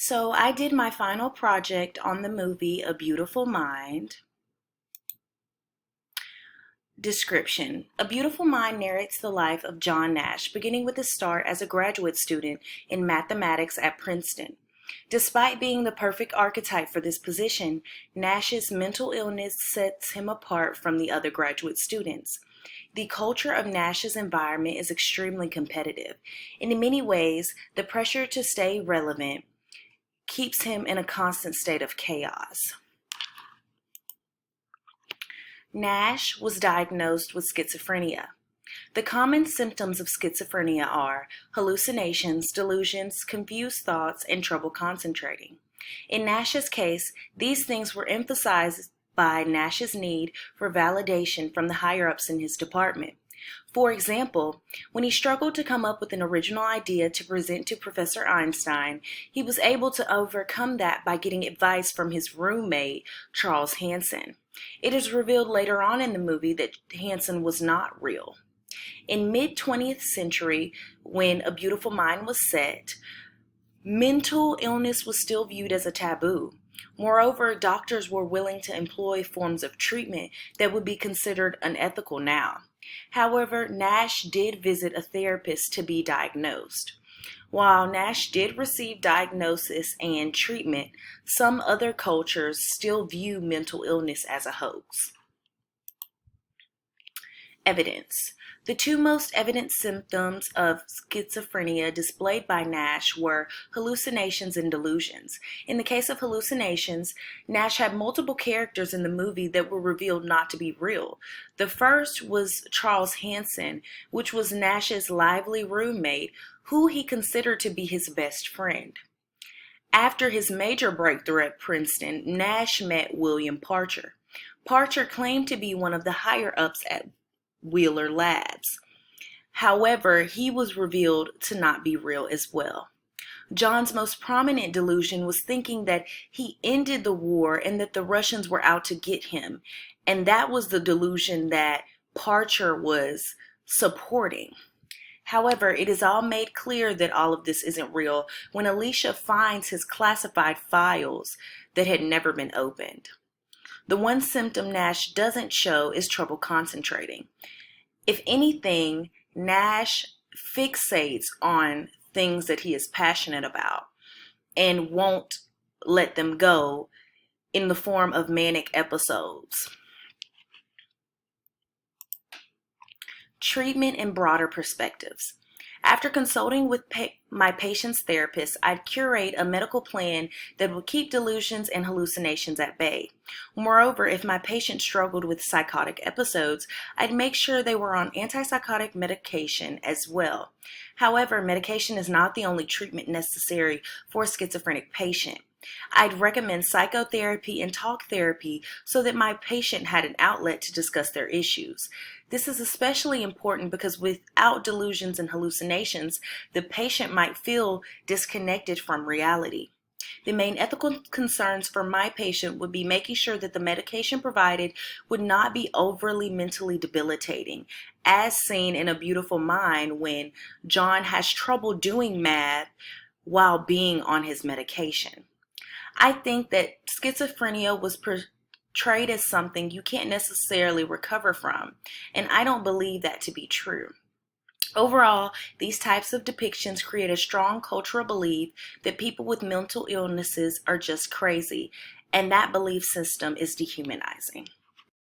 So I did my final project on the movie A Beautiful Mind. Description: A Beautiful Mind narrates the life of John Nash, beginning with his start as a graduate student in mathematics at Princeton. Despite being the perfect archetype for this position, Nash's mental illness sets him apart from the other graduate students. The culture of Nash's environment is extremely competitive. In many ways, the pressure to stay relevant keeps him in a constant state of chaos. Nash was diagnosed with schizophrenia. The common symptoms of schizophrenia are hallucinations, delusions, confused thoughts, and trouble concentrating. In Nash's case, these things were emphasized by Nash's need for validation from the higher-ups in his department. For example, when he struggled to come up with an original idea to present to Professor Einstein, he was able to overcome that by getting advice from his roommate, Charles Hanson. It is revealed later on in the movie that Hanson was not real. In mid-20th century, when A Beautiful Mind was set, mental illness was still viewed as a taboo. Moreover, doctors were willing to employ forms of treatment that would be considered unethical now. However, Nash did visit a therapist to be diagnosed. While Nash did receive diagnosis and treatment, some other cultures still view mental illness as a hoax. Evidence. The two most evident symptoms of schizophrenia displayed by Nash were hallucinations and delusions. In the case of hallucinations, Nash had multiple characters in the movie that were revealed not to be real. The first was Charles Hanson, which was Nash's lively roommate, who he considered to be his best friend. After his major breakthrough at Princeton, Nash met William Parcher. Parcher claimed to be one of the higher-ups at Wheeler Labs. However, he was revealed to not be real as well. John's most prominent delusion was thinking that he ended the war and that the Russians were out to get him, and that was the delusion that Parcher was supporting. However, it is all made clear that all of this isn't real when Alicia finds his classified files that had never been opened. The one symptom Nash doesn't show is trouble concentrating. If anything, Nash fixates on things that he is passionate about and won't let them go in the form of manic episodes. Treatment and broader perspectives. After consulting with my patient's therapist, I'd curate a medical plan that would keep delusions and hallucinations at bay. Moreover, if my patient struggled with psychotic episodes, I'd make sure they were on antipsychotic medication as well. However, medication is not the only treatment necessary for a schizophrenic patient. I'd recommend psychotherapy and talk therapy so that my patient had an outlet to discuss their issues. This is especially important because without delusions and hallucinations, the patient might feel disconnected from reality. The main ethical concerns for my patient would be making sure that the medication provided would not be overly mentally debilitating, as seen in A Beautiful Mind when John has trouble doing math while being on his medication. I think that schizophrenia was portrayed as something you can't necessarily recover from, and I don't believe that to be true. Overall, these types of depictions create a strong cultural belief that people with mental illnesses are just crazy, and that belief system is dehumanizing.